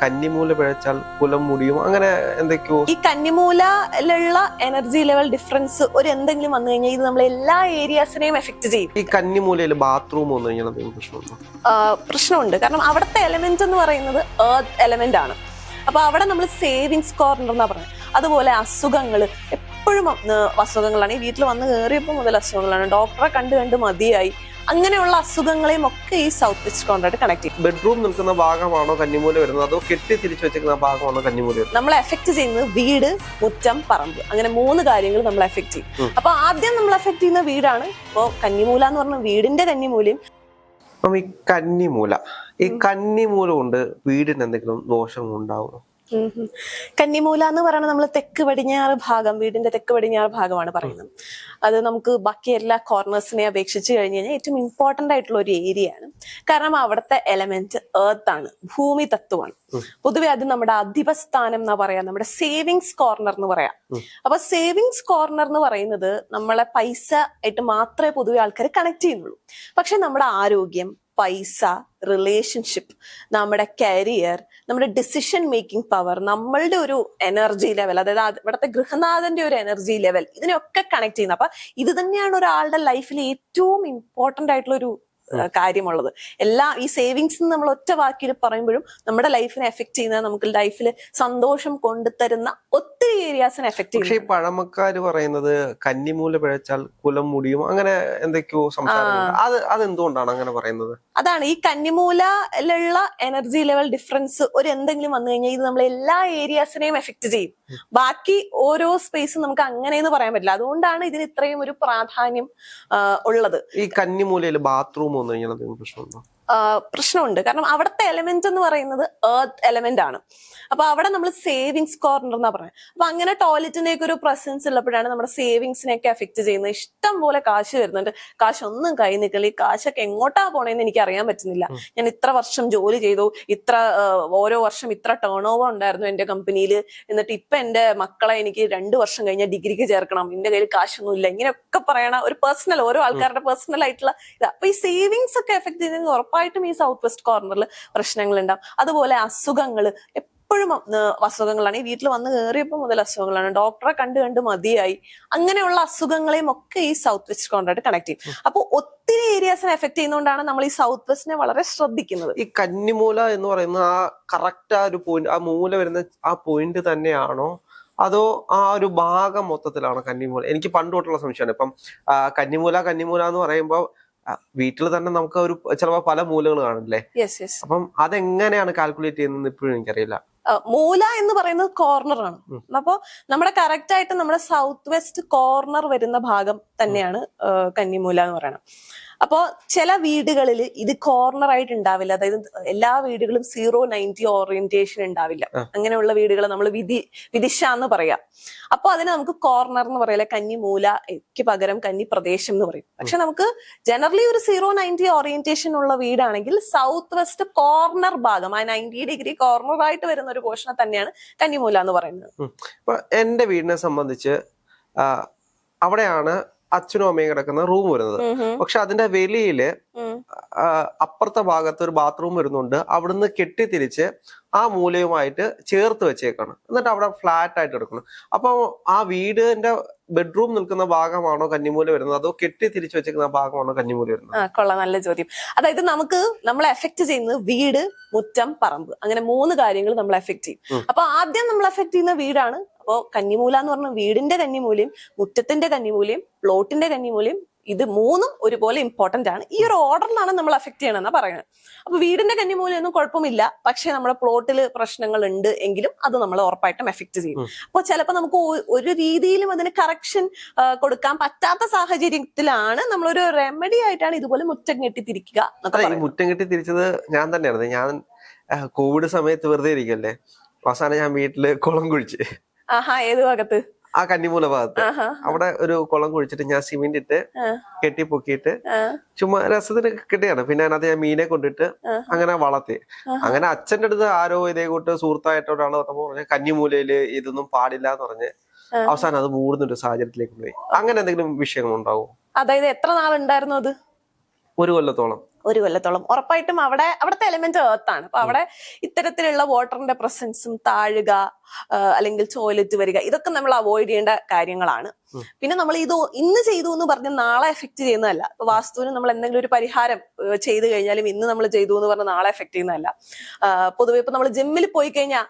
കന്നിമൂല പിഴച്ചാൽ കുലം മുടിയും അങ്ങനെ എന്തൊക്കെയോ. ഈ കന്നിമൂലയിലുള്ള എനർജി ലെവൽ ഡിഫറൻസ് ഒരു എന്തെങ്കിലും വന്നു കഴിഞ്ഞാൽ ഇത് നമ്മൾ എല്ലാ ഏരിയാസിനെയും എഫക്ട് ചെയ്യും. ഈ കന്നിമൂലയിൽ ബാത്റൂം വന്നു കഴിഞ്ഞാൽ എന്തെങ്കിലും പ്രശ്നമുണ്ടോ? പ്രശ്നമുണ്ട്. കാരണം അവിടുത്തെ എലമെന്റ് എന്ന് പറയുന്നത് എർത്ത് എലമെന്റ് ആണ്. അപ്പൊ അവിടെ നമ്മൾ സേവിങ്സ് കോർണർ എന്നാ പറയുന്നത്. അതുപോലെ അസുഖങ്ങൾ എപ്പോഴും അസുഖങ്ങളാണ്. ഈ വീട്ടിൽ വന്ന് കയറിയപ്പോൾ മുതൽ അസുഖങ്ങളാണ്. ഡോക്ടറെ കണ്ട് മതിയായി. അങ്ങനെയുള്ള അസുഖങ്ങളെയും ഒക്കെ ഈ സൗത്ത് വെസ്റ്റ് കോർണറായിട്ട് കണക്ട് ചെയ്യും. ബെഡ്റൂം നിൽക്കുന്ന ഭാഗമാണോ കന്നിമൂല വരുന്നത്, അതോ കെട്ടി തിരിച്ചു വെച്ചിരിക്കുന്ന ഭാഗമാണോ കന്നിമൂല വരുന്നത്? നമ്മളെ എഫക്ട് ചെയ്യുന്നത് വീട്, മുറ്റം, പറമ്പ്, അങ്ങനെ 3 കാര്യങ്ങൾ നമ്മൾ എഫക്ട് ചെയ്യും. അപ്പൊ ആദ്യം നമ്മൾ എഫക്ട് ചെയ്യുന്ന വീടാണ്. ഇപ്പോ കന്നിമൂല എന്ന് പറഞ്ഞ വീടിന്റെ കന്നിമൂലയും. അപ്പം ഈ കന്നിമൂല കൊണ്ട് വീടിന് എന്തെങ്കിലും ദോഷം ഉണ്ടാവുമോ? കന്നിമൂല എന്ന് പറയുന്നത് നമ്മൾ തെക്ക് പടിഞ്ഞാറ് ഭാഗം, വീടിന്റെ തെക്ക് പടിഞ്ഞാറ് ഭാഗമാണ് പറയുന്നത്. അത് നമുക്ക് ബാക്കി എല്ലാ കോർണേഴ്സിനെ അപേക്ഷിച്ച് കഴിഞ്ഞ് കഴിഞ്ഞാൽ ഏറ്റവും ഇമ്പോർട്ടന്റ് ആയിട്ടുള്ള ഒരു ഏരിയ ആണ്. കാരണം അവിടുത്തെ എലമെന്റ് എർത്ത് ആണ്, ഭൂമി തത്വമാണ്. പൊതുവെ അത് നമ്മുടെ അധിപസ്ഥാനം എന്നാ പറയാ, നമ്മുടെ സേവിങ്സ് കോർണർ എന്ന് പറയാം. അപ്പൊ സേവിങ്സ് കോർണർ എന്ന് പറയുന്നത് നമ്മളെ പൈസ ആയിട്ട് മാത്രമേ പൊതുവെ ആൾക്കാർ കണക്ട് ചെയ്യുന്നുള്ളൂ. പക്ഷെ നമ്മുടെ ആരോഗ്യം, പൈസ, റിലേഷൻഷിപ്പ്, നമ്മുടെ കരിയർ, നമ്മുടെ ഡിസിഷൻ മേക്കിംഗ് പവർ, നമ്മളുടെ ഒരു എനർജി ലെവൽ, അതായത് ഇവിടുത്തെ ഗൃഹനാഥന്റെ ഒരു എനർജി ലെവൽ, ഇതിനെയൊക്കെ കണക്ട് ചെയ്യുന്നത്. അപ്പൊ ഇത് തന്നെയാണ് ഒരാളുടെ ലൈഫിൽ ഏറ്റവും ഇമ്പോർട്ടന്റ് ആയിട്ടുള്ള ഒരു കാര്യമുള്ളത്. ഈ സേവിങ്സ് നമ്മൾ ഒറ്റ വാക്കിൽ പറയുമ്പോഴും നമ്മുടെ ലൈഫിനെ എഫക്ട് ചെയ്യുന്നത്, നമുക്ക് ലൈഫിൽ സന്തോഷം കൊണ്ടുതരുന്ന ഒത്തിരി ഏരിയാസിനെ എഫക്ട് ചെയ്യും. പക്ഷെ ഈ പഴമക്കാര് പറയുന്നത് കന്നിമൂല പിഴച്ചാൽ കുലം മുടിയും അങ്ങനെ എന്തൊക്കെയോ സംസാരം. അതെന്തുകൊണ്ടാണ് അങ്ങനെ പറയുന്നത്? അതാണ് ഈ കന്നിമൂലയിലുള്ള എനർജി ലെവൽ ഡിഫറൻസ് ഒരു എന്തെങ്കിലും വന്നു കഴിഞ്ഞാൽ ഇത് നമ്മൾ എല്ലാ ഏരിയാസിനെയും എഫക്ട് ചെയ്യും. ബാക്കി ഓരോ സ്പേസും നമുക്ക് അങ്ങനെയെന്ന് പറയാൻ പറ്റില്ല. അതുകൊണ്ടാണ് ഇതിന് ഇത്രയും ഒരു പ്രാധാന്യം ഉള്ളത്. ഈ കന്നിമൂലയിൽ ബാത്റൂം വന്നു കഴിഞ്ഞാൽ എന്തെങ്കിലും പ്രശ്നമുണ്ടോ? പ്രശ്നമുണ്ട്. കാരണം അവിടുത്തെ എലമെന്റ് എന്ന് പറയുന്നത് എർത്ത് എലമെന്റ് ആണ്. അപ്പൊ അവിടെ നമ്മൾ സേവിങ്സ് കോർണർ എന്നാ പറയുന്നത്. അപ്പൊ അങ്ങനെ ടോയ്ലറ്റിന്റെയൊക്കെ ഒരു പ്രസൻസ് ഉള്ളപ്പോഴാണ് നമ്മുടെ സേവിങ്സിനെയൊക്കെ എഫക്ട് ചെയ്യുന്നത്. ഇഷ്ടം പോലെ കാശ് വരുന്നുണ്ട്, കാശ് ഒന്നും കൈ നിൽക്കില്ല. ഈ കാശൊക്കെ എങ്ങോട്ടാ പോണേന്ന് എനിക്ക് അറിയാൻ പറ്റുന്നില്ല. ഞാൻ ഇത്ര വർഷം ജോലി ചെയ്തു, ഓരോ വർഷം ഇത്ര ടേൺ ഓവർ ഉണ്ടായിരുന്നു എന്റെ കമ്പനിയിൽ, എന്നിട്ട് ഇപ്പൊ എന്റെ മക്കളെ എനിക്ക് 2 വർഷം കഴിഞ്ഞാൽ ഡിഗ്രിക്ക് ചേർക്കണം, എന്റെ കയ്യിൽ കാശൊന്നും ഇല്ല, ഇങ്ങനെയൊക്കെ പറയണ ഒരു പേഴ്സണൽ, ഓരോ ആൾക്കാരുടെ പേഴ്സണൽ ആയിട്ടുള്ള ഇത്. അപ്പൊ ഈ സേവിങ്സ് ഒക്കെ എഫക്ട് ചെയ്യുന്നത് ഉറപ്പായിട്ടും ഈ സൗത്ത് വെസ്റ്റ് കോർണറിൽ പ്രശ്നങ്ങൾ ഉണ്ടാവും. അതുപോലെ അസുഖങ്ങൾ എപ്പോഴും അസുഖങ്ങളാണ്. ഈ വീട്ടിൽ വന്ന് കയറിയപ്പോൾ മുതൽ അസുഖങ്ങളാണ്. ഡോക്ടറെ കണ്ട് മതിയായി. അങ്ങനെയുള്ള അസുഖങ്ങളെയും ഒക്കെ ഈ സൗത്ത് വെസ്റ്റ് കോർണറായിട്ട് കണക്ട് ചെയ്യും. അപ്പോൾ ഒത്തിരി ഏരിയാസിനെ എഫക്ട് ചെയ്യുന്നതുകൊണ്ടാണ് നമ്മൾ ഈ സൗത്ത് വെസ്റ്റിനെ വളരെ ശ്രദ്ധിക്കുന്നത്. ഈ കന്നിമൂല എന്ന് പറയുന്ന ആ കറക്റ്റ് ആ ഒരു പോയിന്റ്, ആ മൂല വരുന്ന ആ പോയിന്റ് തന്നെയാണോ, അതോ ആ ഒരു ഭാഗം മൊത്തത്തിലാണോ കന്നിമൂല? എനിക്ക് പണ്ട് തൊട്ടുള്ള സംശയമാണ്. ഇപ്പം കന്നിമൂല എന്ന് പറയുമ്പോൾ വീട്ടിൽ തന്നെ നമുക്ക് ഒരു ചിലപ്പോൾ പല മൂലകൾ കാണില്ലേ? അപ്പം അതെങ്ങനെയാണ് കാൽക്കുലേറ്റ് ചെയ്യുന്നത് ഇപ്പോഴും എനിക്കറിയില്ല. മൂല എന്ന് പറയുന്നത് കോർണർ ആണ്. അപ്പൊ നമ്മുടെ കറക്റ്റ് ആയിട്ട് നമ്മുടെ സൗത്ത് വെസ്റ്റ് കോർണർ വരുന്ന ഭാഗം തന്നെയാണ് കന്നിമൂല എന്ന് പറയുന്നത്. അപ്പോ ചില വീടുകളിൽ ഇത് കോർണർ ആയിട്ട് ഉണ്ടാവില്ല. അതായത് എല്ലാ വീടുകളും 0-90 ഓറിയന്റേഷൻ ഉണ്ടാവില്ല. അങ്ങനെയുള്ള വീടുകൾ നമ്മൾ വിദിശ എന്ന് പറയാം. അപ്പൊ അതിന് നമുക്ക് കോർണർ എന്ന് പറയില്ല, കന്നിമൂലയ്ക്ക് പകരം കന്നി പ്രദേശം എന്ന് പറയും. പക്ഷെ നമുക്ക് ജനറലി ഒരു 0-90 ഓറിയന്റേഷൻ ഉള്ള വീടാണെങ്കിൽ സൗത്ത് വെസ്റ്റ് കോർണർ ഭാഗം, ആ 90 ഡിഗ്രി കോർണർ ആയിട്ട് വരുന്ന ഒരു പോർഷനെ തന്നെയാണ് കന്നിമൂല എന്ന് പറയുന്നത്. ഇപ്പൊ എന്റെ വീടിനെ സംബന്ധിച്ച് അവിടെയാണ് അച്ഛനും അമ്മയും കിടക്കുന്ന റൂം വരുന്നത്. പക്ഷെ അതിന്റെ വെളിയില് അപ്പുറത്തെ ഭാഗത്ത് ഒരു ബാത്റൂം വരുന്നുണ്ട്. അവിടുന്ന് കെട്ടിത്തിരിച്ച് ആ മൂലയുമായിട്ട് ചേർത്ത് വെച്ചേക്കാണ്. എന്നിട്ട് അവിടെ ഫ്ലാറ്റ് ആയിട്ട് എടുക്കണം. അപ്പൊ ആ വീടിന്റെ ബെഡ്റൂം നിൽക്കുന്ന ഭാഗമാണോ കന്നിമൂല വരുന്നത്, അതോ കെട്ടി തിരിച്ചു വെച്ചിരിക്കുന്ന ഭാഗമാണോ കന്നിമൂല വരുന്നത്? കൊള്ളാം, നല്ല ചോദ്യം. അതായത് നമ്മളെ എഫക്ട് ചെയ്യുന്നത് വീട്, മുറ്റം, പറമ്പ്, അങ്ങനെ 3 കാര്യങ്ങൾ നമ്മൾ എഫക്ട് ചെയ്യും. അപ്പൊ ആദ്യം നമ്മൾ എഫക്ട് ചെയ്യുന്ന വീടാണ്. അപ്പോ കന്നിമൂല എന്ന് പറഞ്ഞ വീടിന്റെ കന്നിമൂലയും, മുറ്റത്തിന്റെ കന്നിമൂലയും, പ്ലോട്ടിന്റെ കന്നിമൂലയും, ഇത് 3ഉം ഒരുപോലെ ഇമ്പോർട്ടന്റ് ആണ്. ഈ ഒരു ഓർഡറിലാണ് നമ്മൾ എഫക്ട് ചെയ്യണമെന്നാ പറയുന്നത്. അപ്പൊ വീടിന്റെ കന്നിമൂലയൊന്നും കുഴപ്പമില്ല, പക്ഷെ നമ്മുടെ പ്ലോട്ടിൽ പ്രശ്നങ്ങൾ ഉണ്ട് എങ്കിലും അത് നമ്മൾ ഉറപ്പായിട്ടും എഫക്ട് ചെയ്യും. അപ്പൊ ചിലപ്പോൾ നമുക്ക് ഒരു രീതിയിലും അതിന് കറക്ഷൻ കൊടുക്കാൻ പറ്റാത്ത സാഹചര്യത്തിലാണ് നമ്മളൊരു റെമഡി ആയിട്ടാണ് ഇതുപോലെ മുറ്റം കെട്ടിത്തിരിക്കുക. മുറ്റം കെട്ടിത്തിരിച്ചത് ഞാൻ തന്നെയാണ്. ഞാൻ കോവിഡ് സമയത്ത് വെറുതെ ഇരിക്കല്ലേ, അവസാനം ഞാൻ വീട്ടില് കുളം കുഴിച്ച്. ഏത് ഭാഗത്ത്? ആ കന്നിമൂല ഭാഗത്ത്. അവിടെ ഒരു കുളം കുഴിച്ചിട്ട് ഞാൻ സിമെന്റ് ഇട്ട് കെട്ടി പൊക്കിയിട്ട് ചുമ്മാ രസത്തിന് കെട്ടിയാണ്. പിന്നെ അതിനകത്ത് ഞാൻ മീനെ കൊണ്ടിട്ട് അങ്ങനെ വളർത്തി. അങ്ങനെ അച്ഛന്റെ അടുത്ത് ആരോ ഇതേ കൂട്ട് സുഹൃത്തായിട്ടൊരാള് പറഞ്ഞ കന്നിമൂലയില് ഇതൊന്നും പാടില്ല എന്ന് പറഞ്ഞ് അവസാനം അത് മൂടുന്നൊരു സാഹചര്യത്തിലേക്ക് പോയി. അങ്ങനെ എന്തെങ്കിലും വിഷയങ്ങൾ ഉണ്ടാവും? അതായത് എത്ര നാളുണ്ടായിരുന്നു അത്? 1 കൊല്ലത്തോളം. 1 കൊല്ലത്തോളം ഉറപ്പായിട്ടും അവിടുത്തെ എലമെന്റ് എർത്താണ്. അപ്പൊ അവിടെ ഇത്തരത്തിലുള്ള വാട്ടറിന്റെ പ്രസൻസും താഴുക അല്ലെങ്കിൽ ടോയ്ലറ്റ് വരിക ഇതൊക്കെ നമ്മൾ അവോയ്ഡ് ചെയ്യേണ്ട കാര്യങ്ങളാണ്. പിന്നെ നമ്മൾ ഇത് ഇന്ന് ചെയ്തു എന്ന് പറഞ്ഞ് നാളെ എഫക്ട് ചെയ്യുന്നതല്ല. ഇപ്പൊ വാസ്തുവിന് നമ്മൾ എന്തെങ്കിലും ഒരു പരിഹാരം ചെയ്തു കഴിഞ്ഞാലും ഇന്ന് നമ്മൾ ചെയ്തു എന്ന് പറഞ്ഞ് നാളെ എഫക്ട് ചെയ്യുന്നതല്ല. പൊതുവെ ഇപ്പൊ നമ്മൾ ജിമ്മിൽ പോയി കഴിഞ്ഞാൽ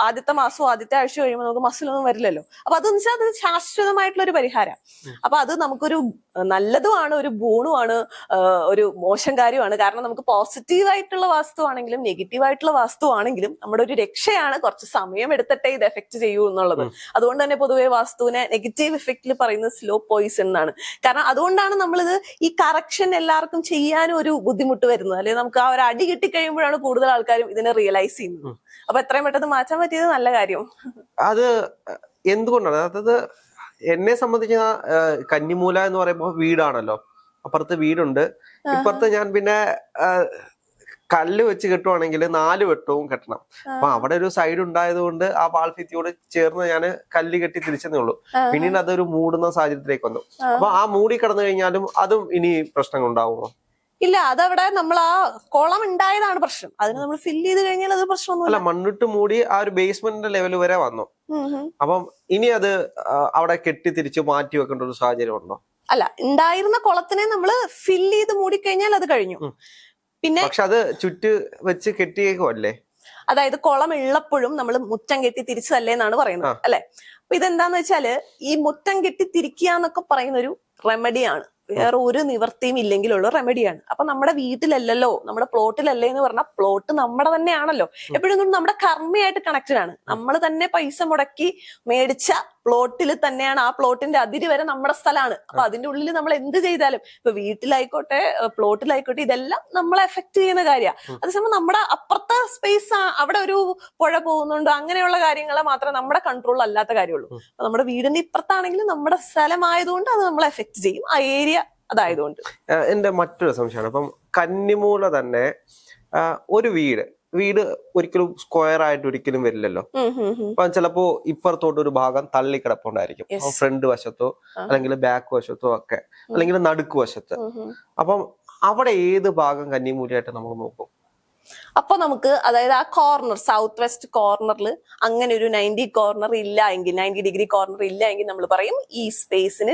ആദ്യത്തെ മാസവും ആദ്യത്തെ ആഴ്ച കഴിയുമ്പോൾ നമുക്ക് മസിലൊന്നും വരില്ലല്ലോ. അപ്പൊ അതെന്ന് വെച്ചാൽ അത് ശാശ്വതമായിട്ടുള്ള ഒരു പരിഹാരം. അപ്പൊ അത് നമുക്കൊരു നല്ലതുമാണ്, ഒരു ഗുണമാണ്, ഒരു മോശം കാര്യമാണ്. കാരണം നമുക്ക് പോസിറ്റീവായിട്ടുള്ള വാസ്തു ആണെങ്കിലും നെഗറ്റീവ് ആയിട്ടുള്ള വാസ്തു ആണെങ്കിലും നമ്മുടെ ഒരു രക്ഷയാണ്. കുറച്ച് സമയം എടുത്തിട്ടേ ഇത് എഫക്ട് ചെയ്യൂ എന്നുള്ളത്. അതുകൊണ്ട് തന്നെ പൊതുവെ വാസ്തുവിനെ നെഗറ്റീവ് എഫക്റ്റിൽ പറയുന്നത് സ്ലോ പോയിസൺ എന്നാണ്. കാരണം അതുകൊണ്ടാണ് നമ്മളിത് ഈ കറക്ഷൻ എല്ലാവർക്കും ചെയ്യാനും ഒരു ബുദ്ധിമുട്ട് വരുന്നത്. അല്ലെങ്കിൽ നമുക്ക് ആ ഒരു അടി കിട്ടിക്കഴിയുമ്പോഴാണ് കൂടുതൽ ആൾക്കാരും ഇതിനെ റിയലൈസ് ചെയ്യുന്നത്. അപ്പൊ എത്രയും പെട്ടെന്ന് മാറ്റാൻ പറ്റിയത് നല്ല കാര്യം. അത് എന്തുകൊണ്ടാണ്? അതായത് എന്നെ സംബന്ധിച്ച് കന്നിമൂല എന്ന് പറയുമ്പോൾ വീടാണല്ലോ, അപ്പുറത്ത് വീടുണ്ട്, ഇപ്പുറത്ത് ഞാൻ പിന്നെ കല്ല് വെച്ച് കെട്ടുവാണെങ്കിൽ 4 വെട്ടവും കെട്ടണം. അപ്പൊ അവിടെ ഒരു സൈഡ് ഉണ്ടായത് കൊണ്ട് ആ വാൾഭിത്തിയോട് ചേർന്ന് ഞാൻ കല്ല് കെട്ടി തിരിച്ചതേ ഉള്ളൂ. പിന്നീട് അതൊരു മൂടുന്ന സാഹചര്യത്തിലേക്ക് വന്നു. അപ്പൊ ആ മൂടി കിടന്നു കഴിഞ്ഞാലും അതും ഇനി പ്രശ്നങ്ങൾ ഉണ്ടാവുമോ? ഇല്ല, അതവിടെ നമ്മൾ ആ കുളം ഉണ്ടായതാണ് പ്രശ്നം. അതിന് നമ്മൾ ഫില്ല് ചെയ്ത് കഴിഞ്ഞാൽ അത് പ്രശ്നമൊന്നുമില്ല. അല്ല, മണ്ണിട്ട് മൂടി ആ ഒരു ബേസ്മെന്റിന്റെ ലെവൽ വരെ വന്നു. അപ്പം ഇനി അത് അവിടെ കെട്ടി തിരിച്ച് മാറ്റി വെക്കേണ്ട ഒരു സാഹചര്യം ഉണ്ടോ? അല്ല, ഉണ്ടായിരുന്ന കുളത്തിനെ നമ്മൾ ഫില്ല് ചെയ്ത് മൂടിക്കഴിഞ്ഞാൽ അത് കഴിഞ്ഞു. പിന്നെ പക്ഷെ അത് ചുറ്റ് വെച്ച് കെട്ടിയേക്കുമല്ലേ? അതായത് കുളം ഉള്ളപ്പോഴും നമ്മൾ മുറ്റം കെട്ടി തിരിച്ചതല്ലേ എന്നാണ് പറയുന്നത്, അല്ലെ? അപ്പൊ ഇതെന്താന്ന് വെച്ചാല് ഈ മുറ്റം കെട്ടി തിരിക്കുക എന്നൊക്കെ പറയുന്ന ഒരു റെമഡിയാണ്. വേറെ ഒരു നിവർത്തിയും ഇല്ലെങ്കിലുള്ള റെമഡിയാണ്. അപ്പൊ നമ്മുടെ വീട്ടിലല്ലല്ലോ, നമ്മുടെ പ്ലോട്ടിലല്ലേ എന്ന് പറഞ്ഞാൽ പ്ലോട്ട് നമ്മുടെ തന്നെയാണല്ലോ. എപ്പോഴും നമ്മുടെ കർമ്മയായിട്ട് കണക്റ്റഡ് ആണ്. നമ്മൾ തന്നെ പൈസ മുടക്കി മേടിച്ച പ്ലോട്ടിൽ തന്നെയാണ്, ആ പ്ലോട്ടിന്റെ അതിര് വരെ നമ്മുടെ സ്ഥലമാണ്. അപ്പൊ അതിന്റെ ഉള്ളിൽ നമ്മൾ എന്ത് ചെയ്താലും, ഇപ്പൊ വീട്ടിലായിക്കോട്ടെ പ്ലോട്ടിലായിക്കോട്ടെ, ഇതെല്ലാം നമ്മളെ എഫക്ട് ചെയ്യുന്ന കാര്യമാണ്. അതേസമയം നമ്മുടെ അപ്പുറത്തെ സ്പേസ്, അവിടെ ഒരു പുഴ പോകുന്നുണ്ട്, അങ്ങനെയുള്ള കാര്യങ്ങളെ മാത്രമേ നമ്മുടെ കൺട്രോൾ അല്ലാത്ത കാര്യമുള്ളൂ. അപ്പൊ നമ്മുടെ വീടിന്റെ ഇപ്പുറത്താണെങ്കിലും നമ്മുടെ സ്ഥലമായതുകൊണ്ട് അത് നമ്മളെ എഫക്ട് ചെയ്യും, ആ ഏരിയ അതായതുകൊണ്ട്. എന്റെ മറ്റൊരു സംശയമാണ്, ഇപ്പം കന്നിമൂല തന്നെ ഒരു വീട് ഒരിക്കലും സ്ക്വയർ ആയിട്ട് ഒരിക്കലും വരില്ലല്ലോ. അപ്പൊ ചിലപ്പോ ഇപ്പുറത്തോട്ട് ഒരു ഭാഗം തള്ളിക്കിടപ്പുണ്ടായിരിക്കും, ഫ്രണ്ട് വശത്തോ അല്ലെങ്കിൽ ബാക്ക് വശത്തോ ഒക്കെ, അല്ലെങ്കിൽ നടുക്ക് വശത്ത്. അപ്പം അവിടെ ഏത് ഭാഗം കന്നിമൂലയായിട്ട് നമുക്ക് നോക്കും? അപ്പൊ നമുക്ക് അതായത് ആ കോർണർ, സൗത്ത് വെസ്റ്റ് കോർണറിൽ അങ്ങനെ ഒരു 90 കോർണർ ഇല്ല എങ്കിൽ, 90 ഡിഗ്രി കോർണർ ഇല്ല എങ്കിൽ നമ്മൾ പറയും ഈ സ്പേസിന്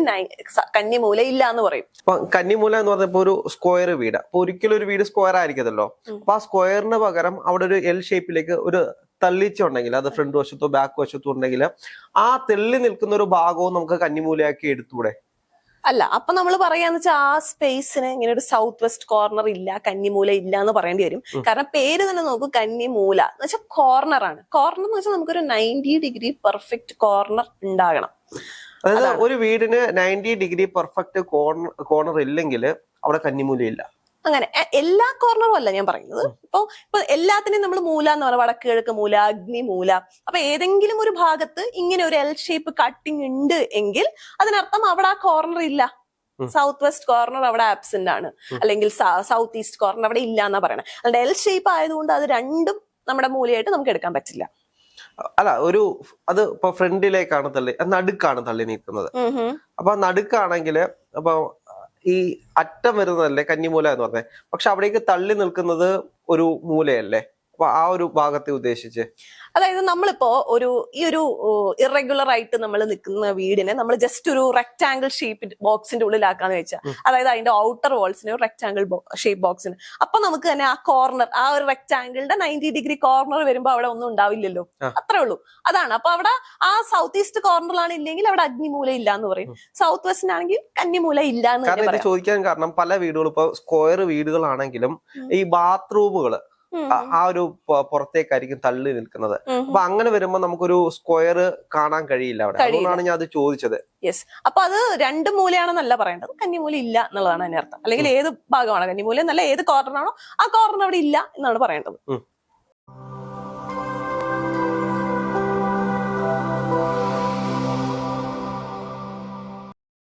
കന്നിമൂല ഇല്ല എന്ന് പറയും. അപ്പൊ കന്നിമൂല എന്ന് പറഞ്ഞപ്പോ ഒരു സ്ക്വയർ വീട്, അപ്പൊ ഒരിക്കലും ഒരു വീട് സ്ക്വയർ ആയിരിക്കതല്ലോ. അപ്പൊ ആ സ്ക്വയറിന് പകരം അവിടെ ഒരു എൽ ഷേപ്പിലേക്ക് ഒരു തള്ളിച്ചുണ്ടെങ്കിൽ, അത് ഫ്രണ്ട് വശത്തോ ബാക്ക് വശത്തോ ഉണ്ടെങ്കിൽ, ആ തെള്ളി നിൽക്കുന്ന ഒരു ഭാഗവും നമുക്ക് കന്നിമൂലയാക്കി എടുത്തൂടെ? അല്ല, അപ്പൊ നമ്മൾ പറയാന്ന് വെച്ചാൽ ആ സ്പേസിന് ഇങ്ങനെ ഒരു സൗത്ത് വെസ്റ്റ് കോർണർ ഇല്ല, കന്നിമൂല ഇല്ല എന്ന് പറയേണ്ടി വരും. കാരണം പേര് തന്നെ നോക്കൂ, കന്നിമൂല എന്ന് വെച്ചാൽ കോർണർ ആണ്. കോർണർ എന്ന് വെച്ചാൽ നമുക്കൊരു 90 ഡിഗ്രി പെർഫെക്റ്റ് കോർണർ ഉണ്ടാകണം. അതായത് ഒരു വീടിന് 90 ഡിഗ്രി പെർഫെക്റ്റ് കോർണർ ഇല്ലെങ്കിൽ അവിടെ കന്നിമൂല ഇല്ല. അങ്ങനെ എല്ലാ കോർണറും അല്ല ഞാൻ പറയുന്നത്. ഇപ്പൊ എല്ലാത്തിനെയും നമ്മൾ മൂല എന്ന് പറയുന്നത് വടക്ക് കിഴക്ക് മൂല, അഗ്നിമൂല. അപ്പൊ ഏതെങ്കിലും ഒരു ഭാഗത്ത് ഇങ്ങനെ ഒരു എൽ ഷേപ്പ് കട്ടിങ് ഉണ്ട് എങ്കിൽ അതിനർത്ഥം അവിടെ ആ കോർണർ ഇല്ല. സൗത്ത് വെസ്റ്റ് കോർണർ അവിടെ ആബ്സെന്റ് ആണ്, അല്ലെങ്കിൽ സൗത്ത് ഈസ്റ്റ് കോർണർ അവിടെ ഇല്ല എന്നാ പറയണത്. അതുകൊണ്ട് എൽ ഷേപ്പ് ആയതുകൊണ്ട് അത് രണ്ടും നമ്മുടെ മൂലയായിട്ട് നമുക്ക് എടുക്കാൻ പറ്റില്ല. അല്ല, അത് ഇപ്പൊ ഫ്രണ്ടിലേക്കാണ് നടുക്കാണ് തള്ളി നിൽക്കുന്നത്. അപ്പൊ നടുക്കാണെങ്കിൽ അപ്പൊ ഈ അറ്റം വരുന്നതല്ലേ കന്നിമൂല എന്ന് പറഞ്ഞത്, പക്ഷെ അവിടേക്ക് തള്ളി നിൽക്കുന്നത് ഒരു മൂലയല്ലേ? അപ്പൊ ആ ഒരു ഭാഗത്തെ ഉദ്ദേശിച്ച്, അതായത് നമ്മളിപ്പോ ഈ ഒരു ഇറഗുലർ ആയിട്ട് നമ്മൾ നിൽക്കുന്ന വീടിനെ നമ്മൾ ജസ്റ്റ് ഒരു റെക്ടാംഗിൾ ഷേപ്പ് ബോക്സിന്റെ ഉള്ളിലാക്കാന്ന് വെച്ചാൽ, അതായത് അതിന്റെ ഔട്ടർ വാൾസിന് ഒരു റെക്ടാംഗിൾ ഷേപ്പ് ബോക്സിന്, അപ്പൊ നമുക്ക് തന്നെ ആ കോർണർ, ആ ഒരു റെക്ടാംഗിളിന്റെ 90 ഡിഗ്രി കോർണർ വരുമ്പോ അവിടെ ഒന്നും ഉണ്ടാവില്ലല്ലോ. അത്രേ ഉള്ളൂ, അതാണ്. അപ്പൊ അവിടെ ആ സൗത്ത് ഈസ്റ്റ് കോർണറിലാണ് ഇല്ലെങ്കിൽ അവിടെ അഗ്നിമൂല ഇല്ല എന്ന് പറയും. സൗത്ത് വെസ്റ്റിനാണെങ്കിൽ കന്നിമൂല ഇല്ല എന്ന് ചോദിക്കാൻ കാരണം, പല വീടുകളും ഇപ്പൊ സ്ക്വയർ വീടുകളാണെങ്കിലും ഈ ബാത്റൂമുകള് ആ ഒരു പുറത്തേക്കായിരിക്കും തള്ളി നിൽക്കുന്നത്. അപ്പൊ അങ്ങനെ വരുമ്പോ നമുക്കൊരു സ്ക്വയർ കാണാൻ കഴിയില്ല അവിടെ. അതുകൊണ്ടാണ് ഞാൻ അത് ചോദിച്ചത്. യെസ്, അപ്പൊ അത് 2 മൂലയാണെന്നല്ല പറയേണ്ടത്, കന്നിമൂല ഇല്ല എന്നുള്ളതാണ് അതിന്റെ അർത്ഥം. അല്ലെങ്കിൽ ഏത് ഭാഗമാണ് കന്നിമൂല എന്നല്ല, ഏത് കോർണറാണോ ആ കോർണർ അവിടെ ഇല്ല എന്നാണ് പറയേണ്ടത്.